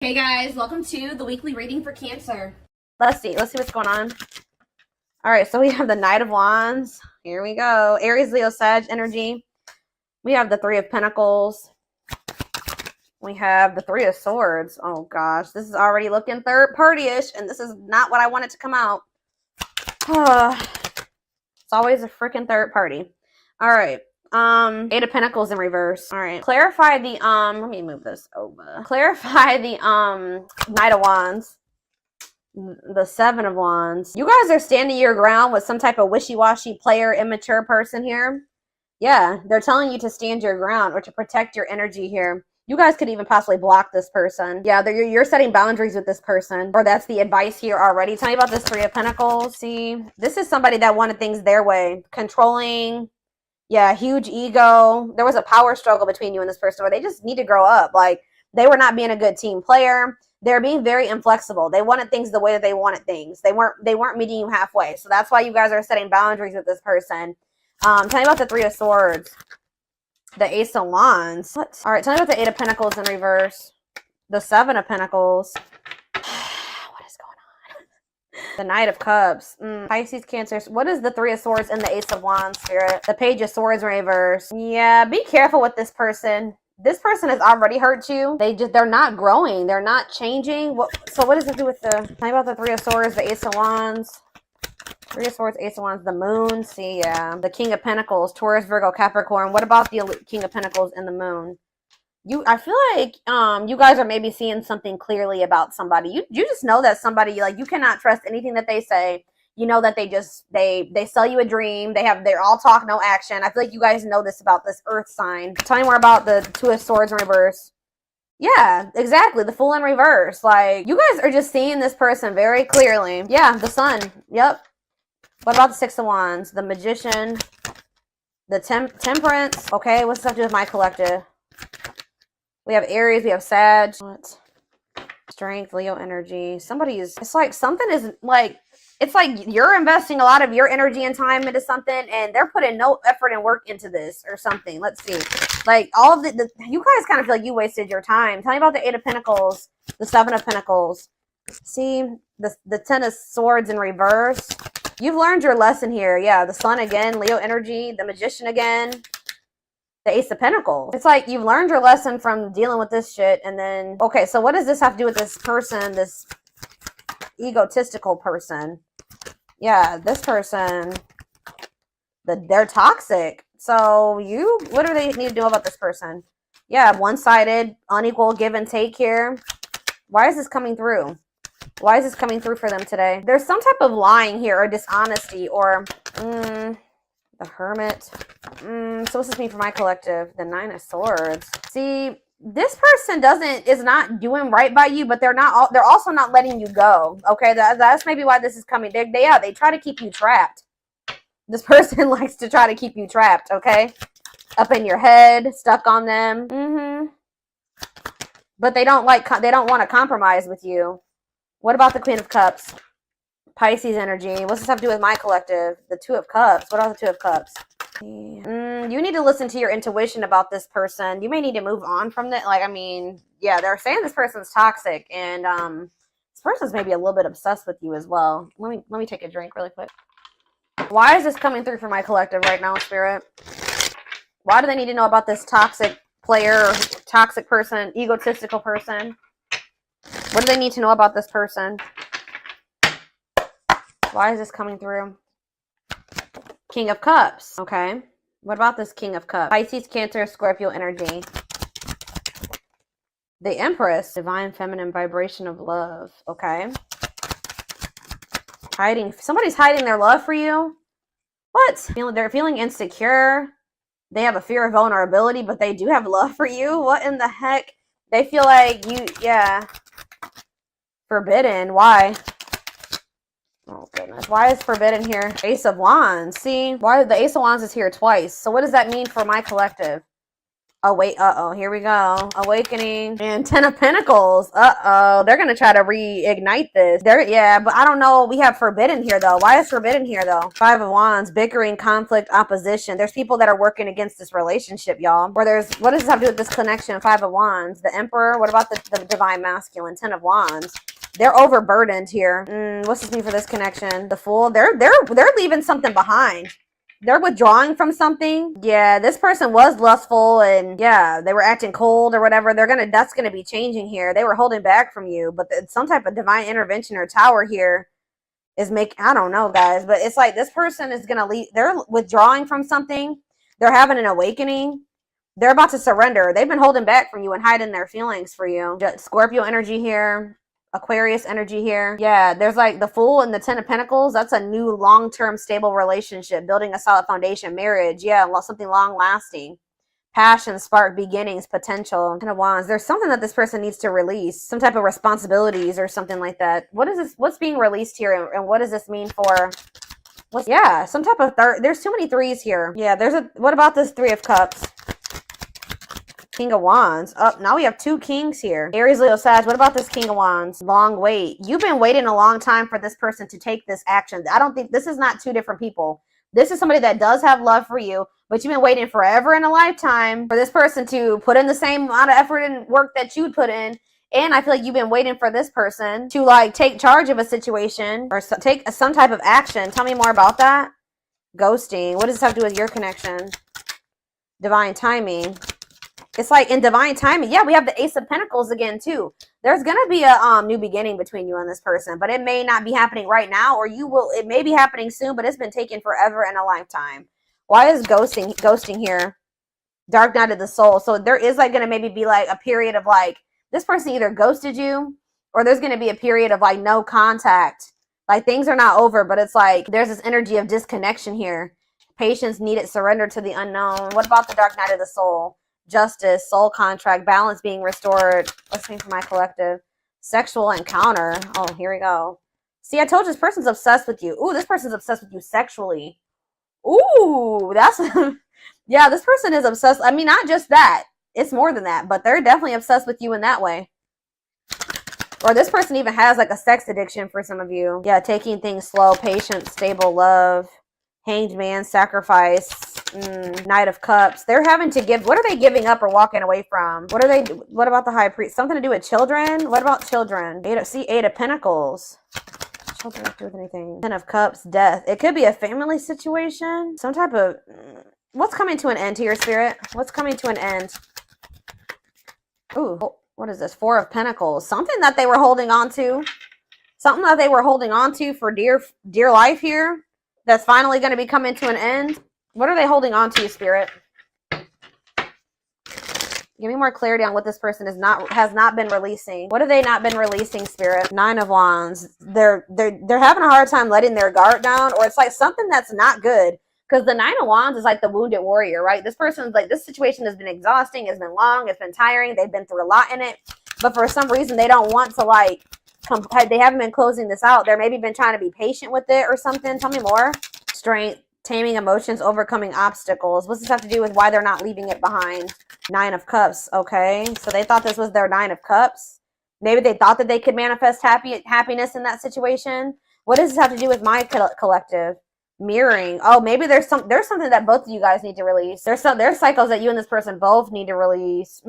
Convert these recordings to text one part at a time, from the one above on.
Hey guys, welcome to the weekly reading for Cancer. Let's see what's going on. All right, so we have the Knight of Wands. Here we go. Aries, Leo, Sag energy. We have the Three of Pentacles. We have the Three of Swords. Oh gosh, this is already looking third party-ish, and this is not what I wanted to come out. It's always a freaking third party. All right. Eight of Pentacles in reverse. All right. Clarify the let me move this over. Clarify the Knight of Wands. The Seven of Wands. You guys are standing your ground with some type of wishy-washy player, immature person here. Yeah, they're telling you to stand your ground or to protect your energy here. You guys could even possibly block this person. Yeah, you're setting boundaries with this person, or that's the advice here already. Tell me about this Three of Pentacles. See, this is somebody that wanted things their way. Controlling. Yeah, huge ego. There was a power struggle between you and this person where they just need to grow up. Like, they were not being a good team player. They're being very inflexible. They wanted things the way that they wanted things. They weren't meeting you halfway. So that's why you guys are setting boundaries with this person. Tell me about the Three of Swords. The Ace of Wands. What? All right, tell me about the Eight of Pentacles in reverse. The Seven of Pentacles. What is going on? The Knight of Cups. Pisces, Cancer. What is the Three of Swords and the Ace of Wands, Spirit? The Page of Swords in reverse. Yeah, be careful with this person. This person has already hurt you. They're not growing. They're not changing. So what does it do with the... Tell me about the Three of Swords, the Ace of Wands. Three of Swords, Ace of Wands, the Moon. See, yeah. The King of Pentacles, Taurus, Virgo, Capricorn. What about the King of Pentacles and the Moon? I feel like you guys are maybe seeing something clearly about somebody. You just know that somebody, like, you cannot trust anything that they say. You know that they sell you a dream. They're all talk, no action. I feel like you guys know this about this earth sign. Tell me more about the Two of Swords in reverse. Yeah, exactly. The Fool in reverse. Like, you guys are just seeing this person very clearly. Yeah, the Sun. Yep. What about the Six of Wands? The Magician. The Temperance. Okay, what's this have to do with my collective? We have Aries. We have Sag. What? Strength, Leo energy. It's like something is like... It's like you're investing a lot of your energy and time into something, and they're putting no effort and work into this or something. Let's see. Like, all of you guys kind of feel like you wasted your time. Tell me about the Eight of Pentacles, the Seven of Pentacles. See, the Ten of Swords in reverse. You've learned your lesson here. Yeah, the Sun again, Leo energy, the Magician again, the Ace of Pentacles. It's like you've learned your lesson from dealing with this shit, and then... Okay, so what does this have to do with this person, this egotistical person? Yeah, this person, they're toxic. So what do they need to do about this person? Yeah, one-sided, unequal give and take here. Why is this coming through? Why is this coming through for them today? There's some type of lying here or dishonesty or the Hermit. So what's this mean for my collective? The Nine of Swords. See, this person is not doing right by you, but they're also not letting you go. Okay, that's maybe why this is coming. They try to keep you trapped. This person likes to try to keep you trapped. Okay, up in your head, stuck on them. But they don't want to compromise with you. What about the Queen of Cups? Pisces energy. What's this have to do with my collective? The Two of Cups. What are the Two of Cups? You need to listen to your intuition about this person. You may need to move on from that. Like, I mean, yeah, they're saying this person's toxic, and this person's maybe a little bit obsessed with you as well. Let me take a drink really quick. Why is this coming through for my collective right now, Spirit? Why do they need to know about this toxic player, toxic person, egotistical person? What do they need to know about this person? Why is this coming through? King of Cups. Okay. What about this King of Cups? Pisces, Cancer, Scorpio energy. The Empress. Divine feminine vibration of love. Okay. Somebody's hiding their love for you. What? They're feeling insecure. They have a fear of vulnerability, but they do have love for you. What in the heck? They feel like yeah. Forbidden. Why? Oh, goodness. Why is forbidden here? Ace of Wands. See? Why the Ace of Wands is here twice. So what does that mean for my collective? Oh, wait. Uh-oh. Here we go. Awakening. And Ten of Pentacles. Uh-oh. They're going to try to reignite this. Yeah, but I don't know. We have Forbidden here, though. Why is Forbidden here, though? Five of Wands. Bickering, conflict, opposition. There's people that are working against this relationship, y'all. What does this have to do with this connection? Five of Wands. The Emperor. What about the Divine Masculine? Ten of Wands. They're overburdened here. What's this mean for this connection? The Fool. They're leaving something behind. They're withdrawing from something. Yeah, this person was lustful and yeah, they were acting cold or whatever. That's gonna be changing here. They were holding back from you, but some type of divine intervention or tower here is I don't know, guys, but it's like this person is gonna leave. They're withdrawing from something. They're having an awakening. They're about to surrender. They've been holding back from you and hiding their feelings for you. Scorpio energy here. Aquarius energy here. Yeah, there's like the Fool and the Ten of Pentacles. That's a new long-term stable relationship, building a solid foundation, marriage. Yeah, something long-lasting. Passion, spark, beginnings, potential. Ten of Wands. There's something that this person needs to release. Some type of responsibilities or something like that. What is this? What's being released here? And what does this mean for... Yeah, some type of there's too many threes here. Yeah, what about this Three of Cups? King of Wands. Oh, now we have two kings here. Aries, Leo, Sag. What about this King of Wands? Long wait. You've been waiting a long time for this person to take this action. I don't think this is not two different people. This is somebody that does have love for you, but you've been waiting forever in a lifetime for this person to put in the same amount of effort and work that you'd put in. And I feel like you've been waiting for this person to like take charge of a situation or take some type of action. Tell me more about that. Ghosting. What does this have to do with your connection? Divine timing. It's like in divine timing. Yeah, we have the Ace of Pentacles again, too. There's going to be a new beginning between you and this person, but it may not be happening right now, or it may be happening soon, but it's been taking forever and a lifetime. Why is ghosting here? Dark night of the soul. So there is like going to maybe be like a period of like, this person either ghosted you, or there's going to be a period of like no contact. Like things are not over, but it's like there's this energy of disconnection here. Patience needed, surrender to the unknown. What about the dark night of the soul? Justice, soul contract, balance being restored. What's the name for my collective? Sexual encounter. Oh, here we go. See, I told you this person's obsessed with you. Ooh, this person's obsessed with you sexually. Ooh, that's... Yeah, this person is obsessed. I mean, not just that. It's more than that, but they're definitely obsessed with you in that way. Or this person even has like a sex addiction for some of you. Yeah, taking things slow, patient, stable love. Hanged man, sacrifice, Knight of Cups. They're having to give. What are they giving up or walking away from? What about the High Priest? Something to do with children? What about children? Eight of Pentacles. Children don't do with anything. Ten of Cups, death. It could be a family situation. Some type of... What's coming to an end here, Spirit? What's coming to an end? Ooh, what is this? Four of Pentacles. Something that they were holding on to. Something that they were holding on to for dear life here. That's finally going to be coming to an end. What are they holding on to, Spirit? Give me more clarity on what this person has not been releasing. What have they not been releasing, Spirit? Nine of Wands. They're having a hard time letting their guard down, or it's like something that's not good. Because the Nine of Wands is like the wounded warrior, right? This person's like, this situation has been exhausting, it's been long, it's been tiring, they've been through a lot in it. But for some reason, they don't want to like... They haven't been closing this out. They're maybe been trying to be patient with it or something. Tell me more. Strength, taming emotions, overcoming obstacles. What's this have to do with why they're not leaving it behind? Nine of Cups. Okay, so they thought this was their Nine of Cups. Maybe they thought that they could manifest happiness in that situation. What does this have to do with my collective? Mirroring. Oh, maybe there's something that both of you guys need to release. There's cycles that you and this person both need to release.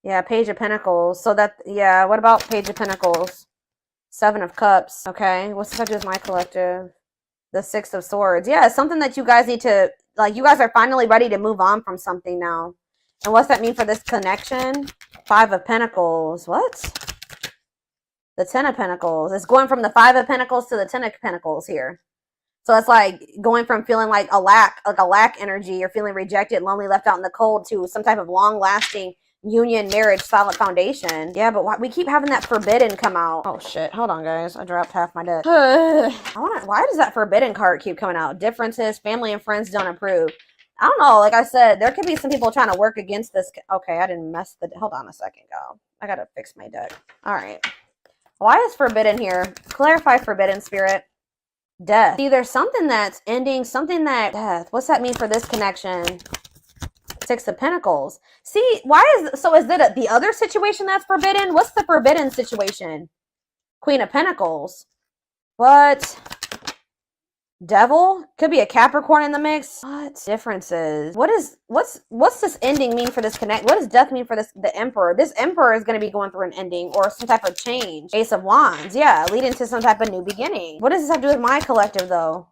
Yeah, Page of Pentacles. So that, yeah, what about Page of Pentacles? Seven of Cups. Okay, what's this have to do with my collective? The Six of Swords. Yeah, it's something that you guys need to, like, you guys are finally ready to move on from something now. And what's that mean for this connection? Five of Pentacles. What? The Ten of Pentacles. It's going from the Five of Pentacles to the Ten of Pentacles here. So it's like going from feeling like a lack energy, or feeling rejected, lonely, left out in the cold, to some type of long-lasting union, marriage, solid foundation. Yeah, but we keep having that forbidden come out. Oh shit, hold on guys, I dropped half my deck. Why does that forbidden card keep coming out? Differences, family and friends don't approve. I don't know, like I said, there could be some people trying to work against this. Okay, I didn't mess hold on a second, go. I gotta fix my deck. All right, why is forbidden here? Clarify forbidden, Spirit. Death. See, there's something that's ending, something that... Death. What's that mean for this connection? Six of Pentacles. See, so is it the other situation that's forbidden? What's the forbidden situation? Queen of Pentacles. What? Devil? Could be a Capricorn in the mix. What differences? What's this ending mean for this connect? What does death mean for the Emperor? This Emperor is going to be going through an ending or some type of change. Ace of Wands. Yeah, leading to some type of new beginning. What does this have to do with my collective though?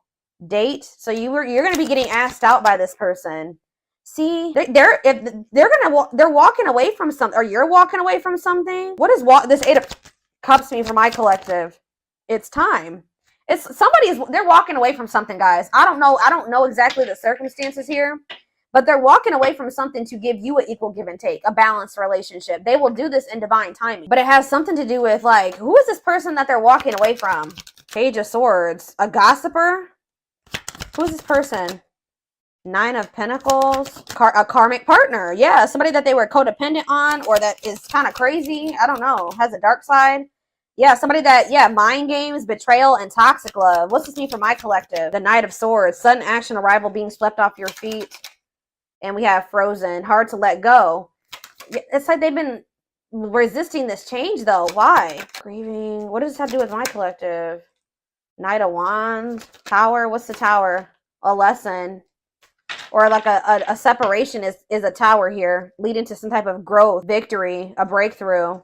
Date. So you're going to be getting asked out by this person. See, they're walking away from something, or you're walking away from something. What is this Eight of Cups mean for my collective? It's time. They're walking away from something, guys. I don't know exactly the circumstances here, but they're walking away from something to give you an equal give and take, a balanced relationship. They will do this in divine timing, but it has something to do with, like, who is this person that they're walking away from? Page of Swords. A gossiper? Who is this person? Nine of Pentacles. A karmic partner. Yeah, somebody that they were codependent on, or that is kind of crazy. I don't know. Has a dark side. Yeah, somebody that, mind games, betrayal, and toxic love. What's this mean for my collective? The Knight of Swords. Sudden action, arrival, being swept off your feet. And we have Frozen. Hard to let go. It's like they've been resisting this change, though. Why? Grieving. What does this have to do with my collective? Knight of Wands. Tower. What's the Tower? A lesson. Or like a separation is a tower here. Leading to some type of growth, victory, a breakthrough.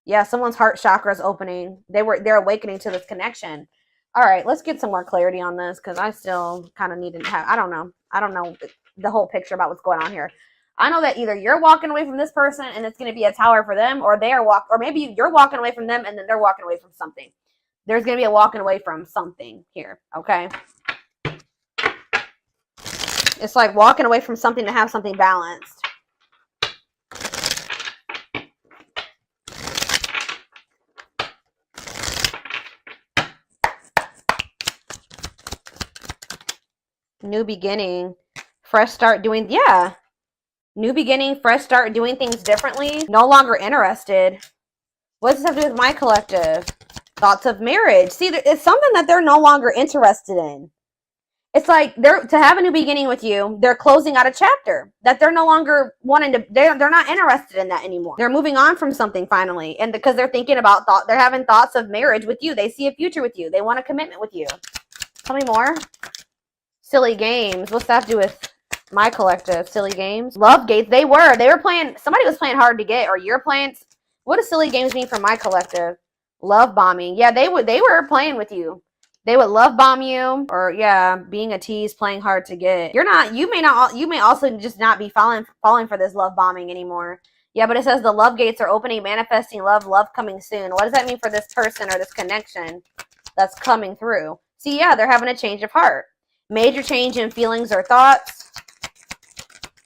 Yeah, someone's heart chakra is opening. They're awakening to this connection. All right, let's get some more clarity on this, because I still kind of need to have, I don't know the whole picture about what's going on here. I know that either you're walking away from this person and it's going to be a tower for them, or or maybe you're walking away from them and then they're walking away from something. There's going to be a walking away from something here, okay? It's like walking away from something to have something balanced. New beginning, fresh start doing, new beginning, fresh start doing things differently. No longer interested. What does this have to do with my collective? Thoughts of marriage. See, it's something that they're no longer interested in. It's like to have a new beginning with you, they're closing out a chapter that they're no longer wanting to, they're not interested in that anymore. They're moving on from something finally. And because they're thinking about they're having thoughts of marriage with you. They see a future with you. They want a commitment with you. Tell me more. Silly games. What's that have to do with my collective? Silly games. Love gates. They were playing, somebody was playing hard to get, or you're playing. What does silly games mean for my collective? Love bombing. Yeah, they were playing with you. They would love bomb you, or being a tease, playing hard to get. You may also just not be falling for this love bombing anymore. Yeah, but it says the love gates are opening, manifesting love coming soon. What does that mean for this person or this connection that's coming through? See, they're having a change of heart. Major change in feelings or thoughts.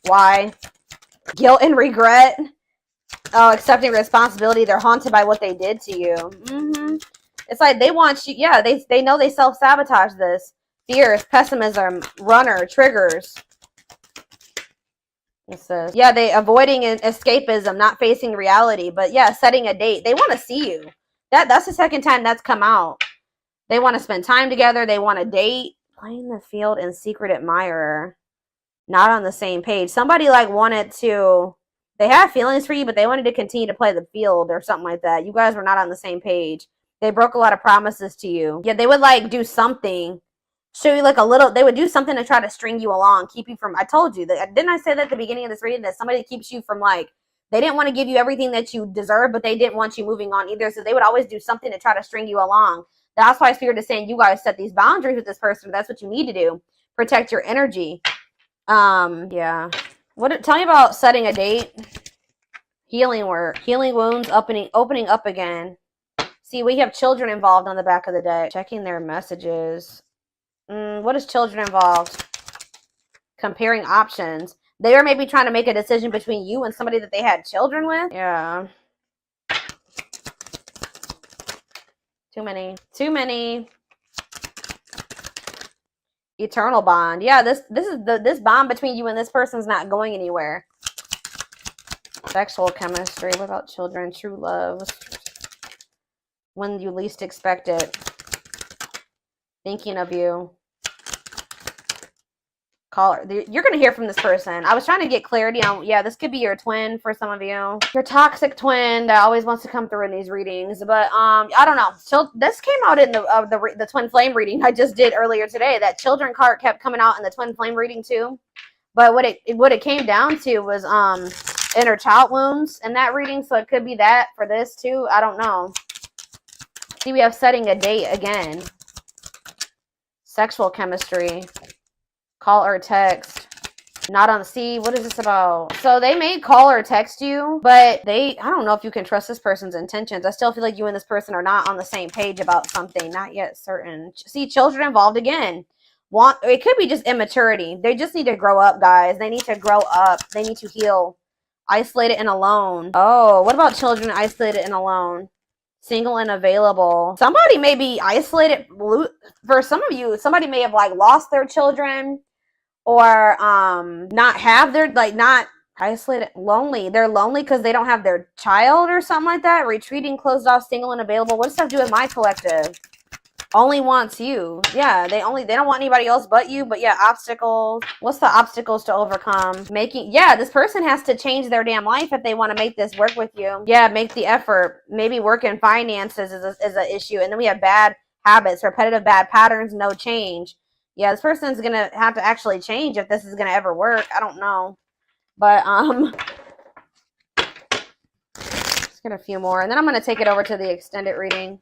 Why? Guilt and regret. Oh, accepting responsibility. They're haunted by what they did to you. It's like they want you, they know they self-sabotage this. Fears, pessimism, runner, triggers. It says, they avoiding escapism, not facing reality, but setting a date. They want to see you. That's the second time that's come out. They want to spend time together. They want to date. Playing the field and secret admirer. Not on the same page. Somebody they have feelings for you, but they wanted to continue to play the field or something like that. You guys were not on the same page. They broke a lot of promises to you. Yeah, they would do something. Show you they would do something to try to string you along, keep you from, I told you that, didn't I say that at the beginning of this reading, that somebody keeps you from they didn't want to give you everything that you deserve, but they didn't want you moving on either. So they would always do something to try to string you along. That's why Spirit is saying you guys set these boundaries with this person. That's what you need to do. Protect your energy. Tell me about setting a date. Healing work. Healing wounds, opening up again. See, we have children involved on the back of the deck. Checking their messages. What is children involved? Comparing options. They are maybe trying to make a decision between you and somebody that they had children with. Yeah. Too many. Eternal bond. Yeah, this bond between you and this person's not going anywhere. Sexual chemistry. What about children? True love. When you least expect it. Thinking of you. Caller, you're gonna hear from this person. I was trying to get clarity on, yeah, this could be your twin for some of you, your toxic twin that always wants to come through in these readings. But I don't know. So this came out in the twin flame reading I just did earlier today. That children card kept coming out in the twin flame reading too. But what it came down to was inner child wounds in that reading. So it could be that for this too. I don't know. See, we have setting a date again. Sexual chemistry. Call or text. Not on C. What is this about? So they may call or text you, but I don't know if you can trust this person's intentions. I still feel like you and this person are not on the same page about something. Not yet certain. See, children involved again. It could be just immaturity. They just need to grow up, guys. They need to grow up. They need to heal. Isolated and alone. Oh, what about children isolated and alone? Single and available. Somebody may be isolated. For some of you, somebody may have like lost their children. Or not have their, like, not isolated, lonely. They're lonely because they don't have their child or something like that. Retreating, closed off, single and available. What does that have to do with my collective? Only wants you. Yeah, they don't want anybody else but you. But yeah, obstacles. What's the obstacles to overcome? Yeah, this person has to change their damn life if they want to make this work with you. Yeah, make the effort. Maybe work in finances is an issue. And then we have bad habits, repetitive bad patterns, no change. Yeah, this person's going to have to actually change if this is going to ever work. I don't know. But, let's get a few more. And then I'm going to take it over to the extended reading.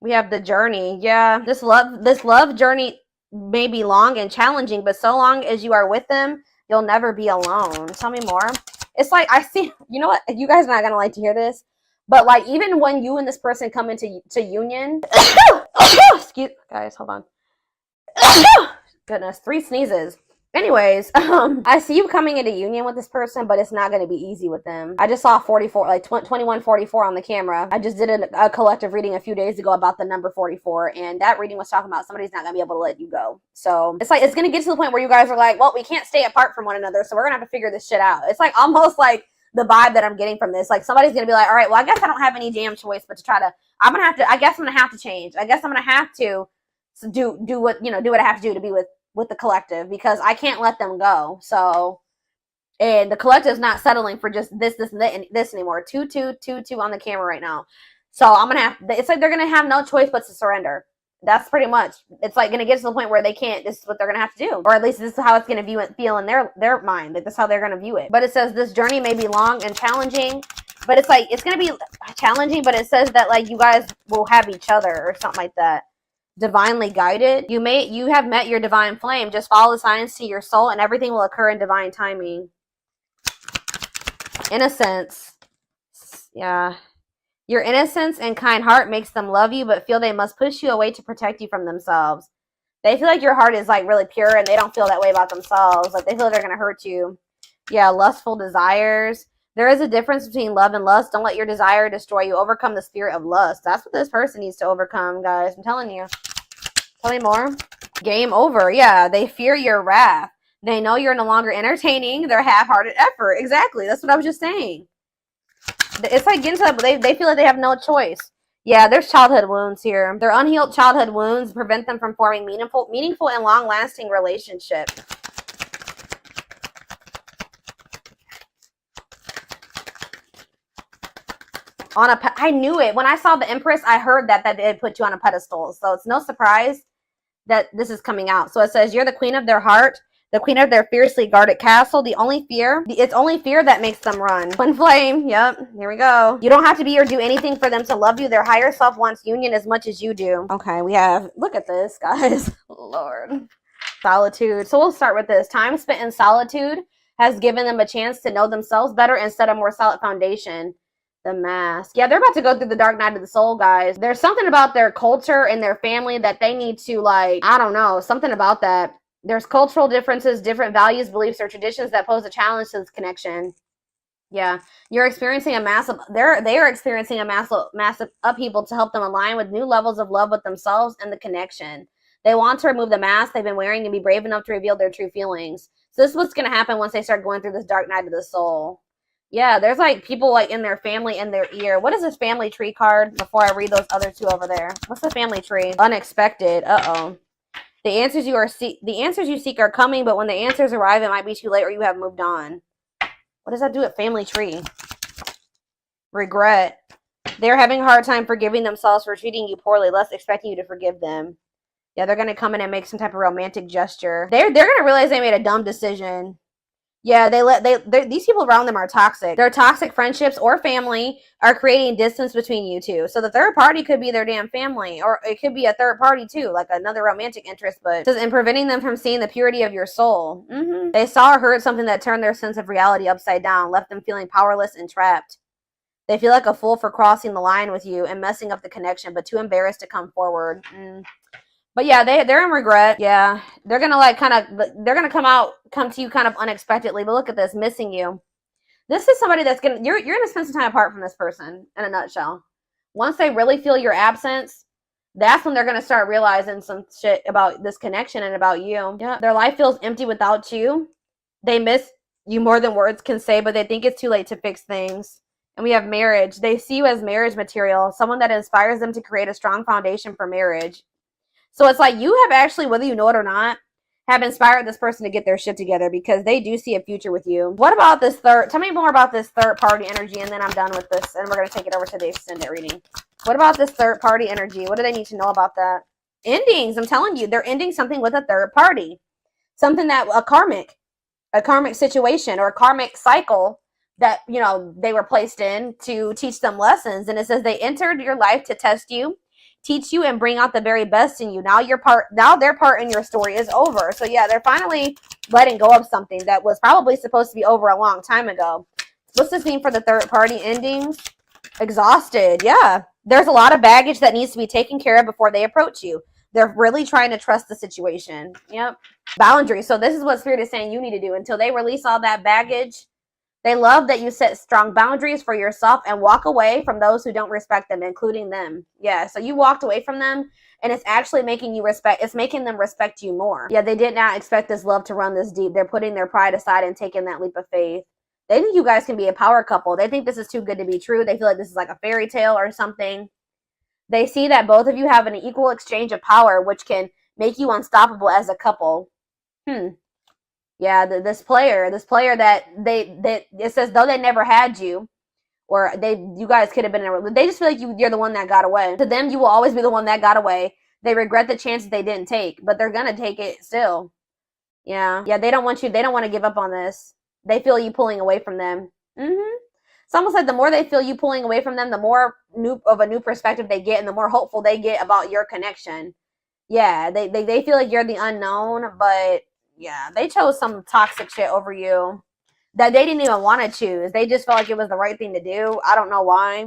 We have the journey. Yeah, this love journey may be long and challenging, but so long as you are with them, you'll never be alone. Tell me more. It's like, I see, you know what? You guys are not going to like to hear this. But like, even when you and this person come into union, excuse, guys, hold on. Goodness, 3 sneezes. Anyways, I see you coming into union with this person, but it's not going to be easy with them. I just saw 44, like 2144 on the camera. I just did a collective reading a few days ago about the number 44, and that reading was talking about somebody's not going to be able to let you go. So it's like, it's going to get to the point where you guys are like, well, we can't stay apart from one another, so we're going to have to figure this shit out. It's like almost like the vibe that I'm getting from this. Like, somebody's going to be like, all right, well, I guess I don't have any damn choice but to try to, I guess I'm going to have to change. I guess I'm going to have to do what I have to do to be with the collective, because I can't let them go. So, and the collective's not settling for just this and this anymore. 2 on the camera right now. So I'm going to it's like they're going to have no choice but to surrender. That's pretty much, it's like going to get to the point where they can't, this is what they're going to have to do. Or at least this is how it's going to feel in their mind. Like, this is how they're going to view it. But it says this journey may be long and challenging, but it's like, it's going to be challenging, but it says that like you guys will have each other or something like that. Divinely guided. You have met your divine flame. Just follow the signs to your soul and everything will occur in divine timing. Innocence. Yeah. Your innocence and kind heart makes them love you, but feel they must push you away to protect you from themselves. They feel like your heart is like really pure and they don't feel that way about themselves. Like, they feel they're going to hurt you. Yeah, lustful desires. There is a difference between love and lust. Don't let your desire destroy you. Overcome the spirit of lust. That's what this person needs to overcome, guys. I'm telling you. Tell me more. Game over. Yeah, they fear your wrath. They know you're no longer entertaining their half-hearted effort. Exactly. That's what I was just saying. It's like getting to that, but they feel like they have no choice. Yeah, there's childhood wounds here. Their unhealed childhood wounds prevent them from forming meaningful and long-lasting relationships. I knew it. When I saw the Empress, I heard that they put you on a pedestal. So it's no surprise that this is coming out. So it says, you're the queen of their heart, the queen of their fiercely guarded castle. It's only fear that makes them run. Twin flame. Yep. Here we go. You don't have to be or do anything for them to love you. Their higher self wants union as much as you do. Okay, we have, look at this, guys. Lord. Solitude. So we'll start with this. Time spent in solitude has given them a chance to know themselves better and set a more solid foundation. The mask. Yeah, they're about to go through the dark night of the soul, guys. There's something about their culture and their family that they need to, like, I don't know, something about that. There's cultural differences, different values, beliefs, or traditions that pose a challenge to this connection. Yeah, you're experiencing they are experiencing a massive upheaval to help them align with new levels of love with themselves and the connection. They want to remove the mask they've been wearing and be brave enough to reveal their true feelings. So this is what's going to happen once they start going through this dark night of the soul. Yeah, there's like people like in their family in their ear. What is this family tree card before I read those other two over there? What's the family tree? Unexpected. Uh-oh. The answers you seek are coming, but when the answers arrive, it might be too late or you have moved on. What does that do with family tree? Regret. They're having a hard time forgiving themselves for treating you poorly, less expecting you to forgive them. Yeah, they're gonna come in and make some type of romantic gesture. They're gonna realize they made a dumb decision. Yeah, these people around them are toxic. Their toxic friendships or family are creating distance between you two. So the third party could be their damn family, or it could be a third party too, like another romantic interest. But it says, in preventing them from seeing the purity of your soul. They saw or heard something that turned their sense of reality upside down, left them feeling powerless and trapped. They feel like a fool for crossing the line with you and messing up the connection, but too embarrassed to come forward. But yeah, they're in regret. Yeah, they're gonna like they're gonna come to you kind of unexpectedly. But look at this, missing you. This is somebody that's you're gonna spend some time apart from this person. In a nutshell, once they really feel your absence, that's when they're gonna start realizing some shit about this connection and about you. Yeah, their life feels empty without you. They miss you more than words can say, but they think it's too late to fix things. And we have marriage. They see you as marriage material, someone that inspires them to create a strong foundation for marriage. So it's like you have actually, whether you know it or not, have inspired this person to get their shit together because they do see a future with you. What about this tell me more about this third party energy, and then I'm done with this and we're going to take it over to the extended reading. What about this third party energy? What do they need to know about that? Endings. I'm telling you, they're ending something with a third party. Something that a karmic situation or a karmic cycle that, you know, they were placed in to teach them lessons. And it says they entered your life to test you, teach you, and bring out the very best in you. Now their part in your story is over. So yeah, they're finally letting go of something that was probably supposed to be over a long time ago. What's this mean for the third party endings? Exhausted. Yeah, there's a lot of baggage that needs to be taken care of before they approach you. They're really trying to trust the situation. Yep. Boundaries. So this is what Spirit is saying you need to do until they release all that baggage. They love that you set strong boundaries for yourself and walk away from those who don't respect them, including them. Yeah, so you walked away from them, and it's actually making you it's making them respect you more. Yeah, they did not expect this love to run this deep. They're putting their pride aside and taking that leap of faith. They think you guys can be a power couple. They think this is too good to be true. They feel like this is like a fairy tale or something. They see that both of you have an equal exchange of power, which can make you unstoppable as a couple. Yeah, this player that it says though they never had you, or you guys could have been they just feel like you're the one that got away. To them, you will always be the one that got away. They regret the chances they didn't take, but they're gonna take it still. Yeah, they don't want to give up on this. They feel you pulling away from them. It's almost like the more they feel you pulling away from them, the more of a new perspective they get, and the more hopeful they get about your connection. Yeah, they feel like you're the unknown, but yeah, they chose some toxic shit over you that they didn't even want to choose. They just felt like it was the right thing to do. I don't know why.